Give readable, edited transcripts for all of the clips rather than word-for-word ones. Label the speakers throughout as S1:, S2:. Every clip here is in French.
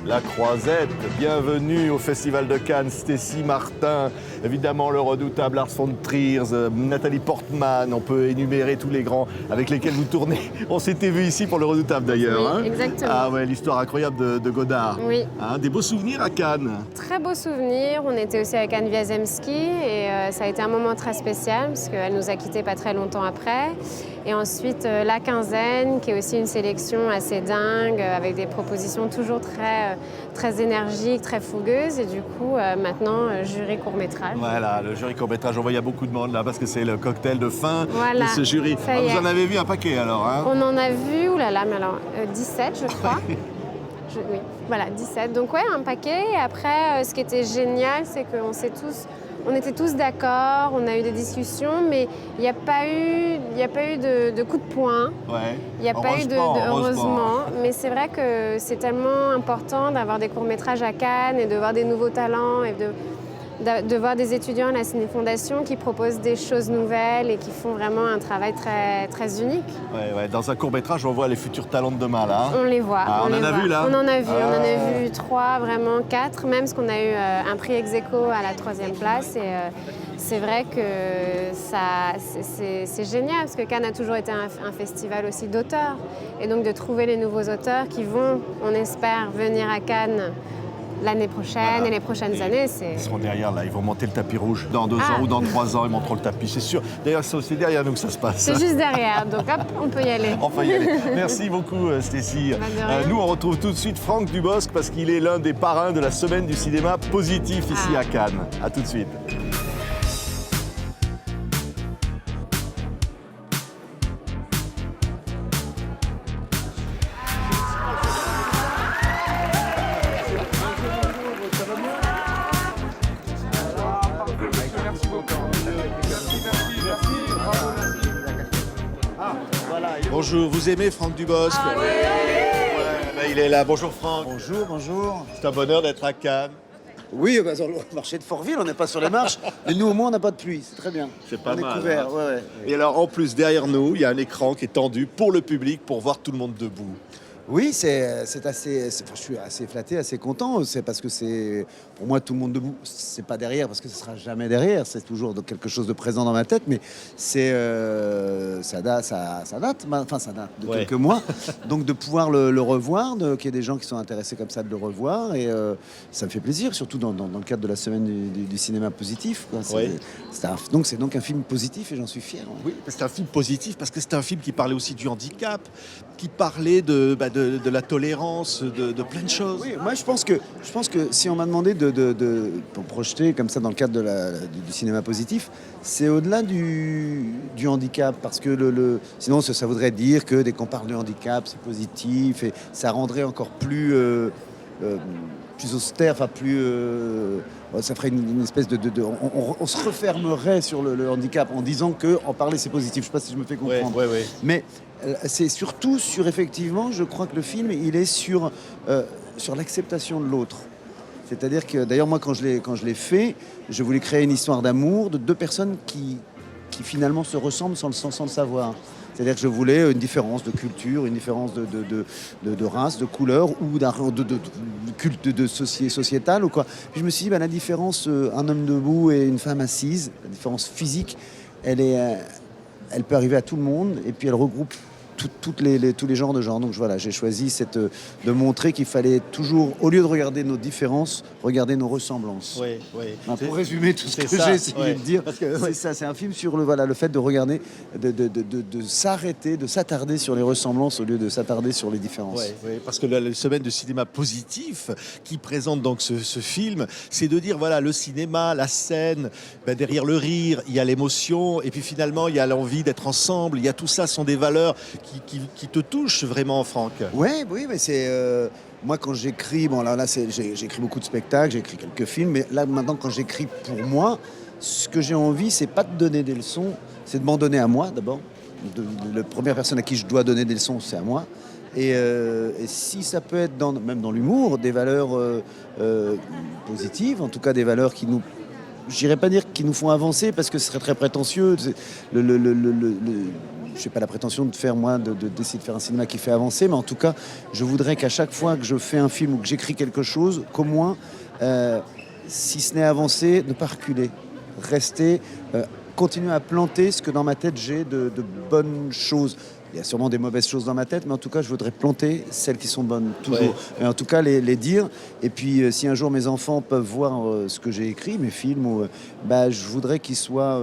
S1: La Croisette. Bienvenue au Festival de Cannes, Stécie Martin, évidemment le redoutable Lars von Trier, Nathalie Portman, on peut énumérer tous les grands avec lesquels vous tournez. On s'était vu ici pour le redoutable d'ailleurs.
S2: Oui, exactement.
S1: Ah ouais, l'histoire incroyable de Godard.
S2: Oui.
S1: Des beaux souvenirs à Cannes.
S2: Très beaux souvenirs. On était aussi avec Anne Wiazemski et ça a été un moment très spécial parce qu'elle nous a quittés pas très longtemps après. Et ensuite, La Quinzaine, qui est aussi une sélection assez dingue, avec des propositions toujours très énergiques, très fougueuses. Et du coup, maintenant, jury court-métrage.
S1: Voilà, le jury court-métrage. On voit, il y a beaucoup de monde là parce que c'est le cocktail de fin
S2: Voilà,
S1: de ce jury. Vous en avez vu un paquet alors, hein?
S2: On en a vu, mais alors, 17, je crois. Oui, voilà, 17. Donc ouais, un paquet. Et après, ce qui était génial, c'est on était tous d'accord, on a eu des discussions, mais il n'y a pas eu de coup de poing.
S1: Ouais.
S2: Il n'y a pas eu heureusement. Mais c'est vrai que c'est tellement important d'avoir des courts-métrages à Cannes et de voir des nouveaux talents et de voir des étudiants à la Ciné Fondation qui proposent des choses nouvelles et qui font vraiment un travail très, très unique.
S1: Ouais. Dans un court-métrage, on voit les futurs talents de demain là.
S2: On les voit.
S1: On en a vu là?
S2: On en a vu 3, vraiment 4, même parce qu'on a eu un prix ex-aequo à la 3e place. Et c'est vrai que c'est génial parce que Cannes a toujours été un festival aussi d'auteurs. Et donc de trouver les nouveaux auteurs qui vont, on espère, venir à Cannes l'année prochaine et les prochaines années.
S1: Ils seront derrière là, ils vont monter le tapis rouge. Dans 2 ans ou dans 3 ans, ils monteront le tapis, c'est sûr. D'ailleurs, c'est aussi derrière nous que ça se passe.
S2: C'est juste derrière, donc hop, on peut y aller.
S1: On peut y aller. Merci beaucoup Stécie. Nous, on retrouve tout de suite Franck Dubosc parce qu'il est l'un des parrains de la semaine du cinéma positif ici à Cannes. À tout de suite. Bonjour, vous aimez Franck Dubosc? Oui. Il est là. Bonjour Franck.
S3: Bonjour.
S1: C'est un bonheur d'être à Cannes.
S3: Oui, sur le marché de Fortville, on n'est pas sur les marches, mais nous au moins on n'a pas de pluie, c'est très bien.
S1: C'est pas mal.
S3: On est couvert,
S1: hein.
S3: ouais.
S1: Et alors en plus, derrière nous, il y a un écran qui est tendu pour le public pour voir tout le monde debout.
S3: Oui, je suis assez flatté, assez content. C'est parce que c'est, pour moi, tout le monde debout. C'est pas derrière, parce que ce sera jamais derrière. C'est toujours quelque chose de présent dans ma tête, mais ça date de quelques mois. Donc de pouvoir le revoir, qu'il y ait des gens qui sont intéressés comme ça de le revoir, et ça me fait plaisir, surtout dans le cadre de la semaine du cinéma positif. Quoi. C'est donc un film positif, et j'en suis fier. Ouais.
S1: Oui, c'est un film positif parce que c'est un film qui parlait aussi du handicap, qui parlait de la tolérance, de plein de choses.
S3: Oui, moi je pense que si on m'a demandé pour projeter comme ça dans le cadre du cinéma positif, c'est au-delà du handicap, parce que sinon ça voudrait dire que dès qu'on parle de handicap, c'est positif, et ça rendrait encore plus austère, enfin ça ferait une espèce on se refermerait sur le handicap en disant que en parler c'est positif. Je sais pas si je me fais comprendre.
S1: Ouais.
S3: Mais c'est surtout effectivement, je crois que le film il est sur l'acceptation de l'autre. C'est-à-dire que d'ailleurs moi quand je l'ai fait, je voulais créer une histoire d'amour de 2 personnes qui finalement se ressemblent sans le savoir. C'est-à-dire que je voulais une différence de culture, une différence de race, de couleur ou de culte sociétal ou quoi. Puis je me suis dit, la différence, un homme debout et une femme assise, la différence physique, elle peut arriver à tout le monde, et puis elle regroupe tous les genres de gens. Donc voilà, j'ai choisi de montrer qu'il fallait toujours, au lieu de regarder nos différences, regarder nos ressemblances.
S1: Oui.
S3: Pour résumer tout ce que j'ai essayé de dire, c'est ça, c'est un film sur le fait de regarder, de s'arrêter, de s'attarder sur les ressemblances au lieu de s'attarder sur les différences.
S1: Oui, parce que la semaine de cinéma positif qui présente donc ce film, c'est de dire voilà, le cinéma, la scène, derrière le rire, il y a l'émotion, et puis finalement il y a l'envie d'être ensemble, il y a tout ça, sont des valeurs qui te touchent vraiment, Franck.
S3: Oui, mais c'est... moi, quand j'écris, j'ai écrit beaucoup de spectacles, j'ai écrit quelques films, mais là, maintenant, quand j'écris pour moi, ce que j'ai envie, c'est pas de donner des leçons, c'est de m'en donner à moi, d'abord. La première personne à qui je dois donner des leçons, c'est à moi. Et si ça peut être, même dans l'humour, des valeurs positives, en tout cas des valeurs qui nous... Je n'irais pas dire qu'ils nous font avancer, parce que ce serait très prétentieux. n'ai pas la prétention de faire, moi, d'essayer de faire un cinéma qui fait avancer, mais en tout cas, je voudrais qu'à chaque fois que je fais un film ou que j'écris quelque chose, qu'au moins, si ce n'est avancer, ne pas reculer. Rester, continuer à planter ce que dans ma tête j'ai de bonnes choses. Il y a sûrement des mauvaises choses dans ma tête, mais en tout cas, je voudrais planter celles qui sont bonnes, toujours. Ouais. Et en tout cas, les dire. Et puis, si un jour mes enfants peuvent voir ce que j'ai écrit, mes films, je voudrais qu'ils soient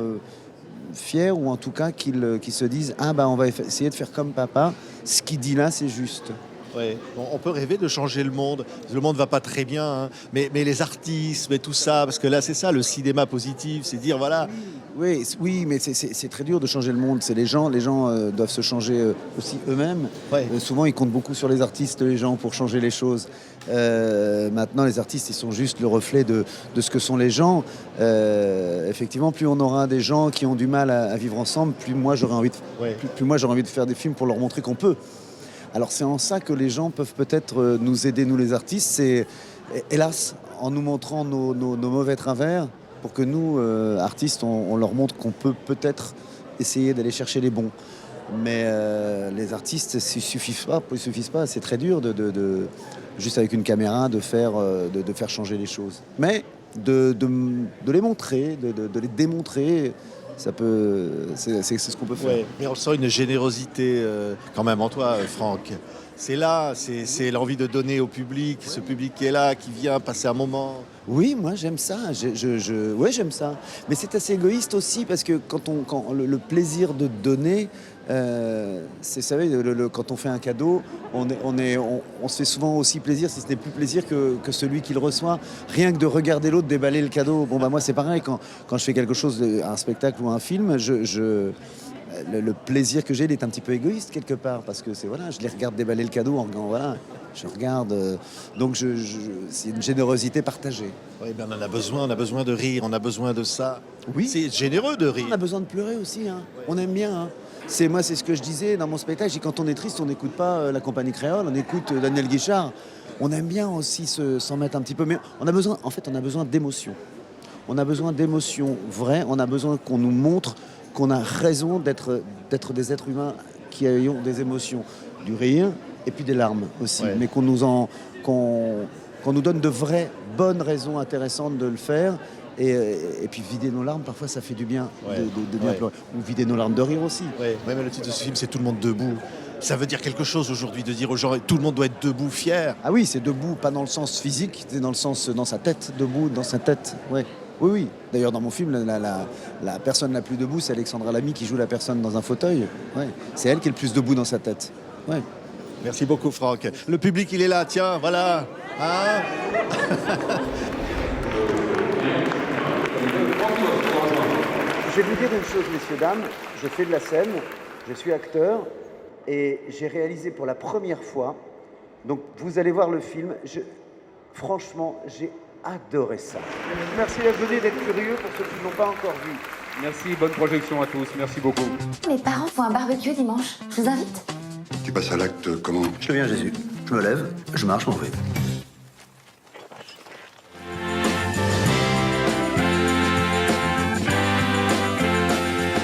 S3: fiers, ou en tout cas qu'ils se disent « Ah, on va essayer de faire comme papa. Ce qu'il dit là, c'est juste. »
S1: Ouais. On peut rêver de changer le monde. Le monde va pas très bien, hein. Mais les artistes, mais tout ça, parce que là, c'est ça, le cinéma positif, c'est dire, voilà...
S3: Oui, mais c'est très dur de changer le monde. C'est les gens doivent se changer aussi eux-mêmes. Ouais. Souvent, ils comptent beaucoup sur les artistes, les gens, pour changer les choses. Maintenant, les artistes, ils sont juste le reflet de ce que sont les gens. Effectivement, plus on aura des gens qui ont du mal à vivre ensemble, plus moi, j'aurai envie de faire des films pour leur montrer qu'on peut. Alors, c'est en ça que les gens peuvent peut-être nous aider, nous les artistes. C'est, hélas, en nous montrant nos mauvais travers, pour que nous, artistes, on leur montre qu'on peut peut-être essayer d'aller chercher les bons. Mais les artistes, il suffisent pas. C'est très dur de juste avec une caméra de faire changer les choses. Mais de les montrer, de les démontrer, c'est ce qu'on peut faire.
S1: Ouais, mais on sent une générosité quand même en toi, Franck. C'est là, c'est l'envie de donner au public, ce public qui est là, qui vient passer un moment.
S3: Oui, moi j'aime ça. Ouais, j'aime ça. Mais c'est assez égoïste aussi, parce que quand le plaisir de donner, vous savez, quand on fait un cadeau, on se fait souvent aussi plaisir, si ce n'est plus plaisir que celui qui le reçoit. Rien que de regarder l'autre déballer le cadeau. Moi c'est pareil, quand je fais quelque chose, un spectacle ou un film, le plaisir que j'ai, il est un petit peu égoïste quelque part, parce que je les regarde déballer le cadeau, je regarde. Donc c'est une générosité partagée.
S1: Oui, on en a besoin de rire, on a besoin de ça.
S3: Oui.
S1: C'est généreux de rire.
S3: On a besoin de pleurer aussi, hein. Ouais. On aime bien, hein. C'est ce que je disais dans mon spectacle, quand on est triste, on n'écoute pas la compagnie créole, on écoute Daniel Guichard. On aime bien aussi s'en mettre un petit peu, mais on a besoin d'émotions. On a besoin d'émotions vraies, on a besoin qu'on nous montre qu'on a raison d'être des êtres humains qui ayons des émotions, du rire et puis des larmes aussi, ouais. Mais qu'on nous donne de vraies bonnes raisons intéressantes de le faire, et puis vider nos larmes, parfois ça fait du bien, ouais. de bien pleurer, ou vider nos larmes de rire aussi.
S1: Ouais. Ouais, mais le titre de ce film, c'est Tout le monde debout. Ça veut dire quelque chose aujourd'hui, de dire aux gens tout le monde doit être debout, fier.
S3: Ah oui, c'est debout, pas dans le sens physique, c'est dans le sens dans sa tête, debout dans sa tête, ouais. Oui. D'ailleurs, dans mon film, la personne la plus debout, c'est Alexandra Lamy qui joue la personne dans un fauteuil. Ouais. C'est elle qui est le plus debout dans sa tête. Ouais.
S1: Merci beaucoup, Franck. Le public, il est là, tiens, voilà. Hein.
S3: Je vais vous dire une chose, messieurs, dames. Je fais de la scène, je suis acteur, et j'ai réalisé pour la première fois. Donc, vous allez voir le film. Franchement, j'ai adoré ça. Merci d'être venu, d'être curieux pour ceux qui ne l'ont pas encore vu.
S4: Merci, bonne projection à tous, merci beaucoup.
S5: Mes parents font un barbecue dimanche, je vous invite.
S6: Tu passes à l'acte comment?
S7: Je deviens Jésus. Je me lève, je marche, m'en vais.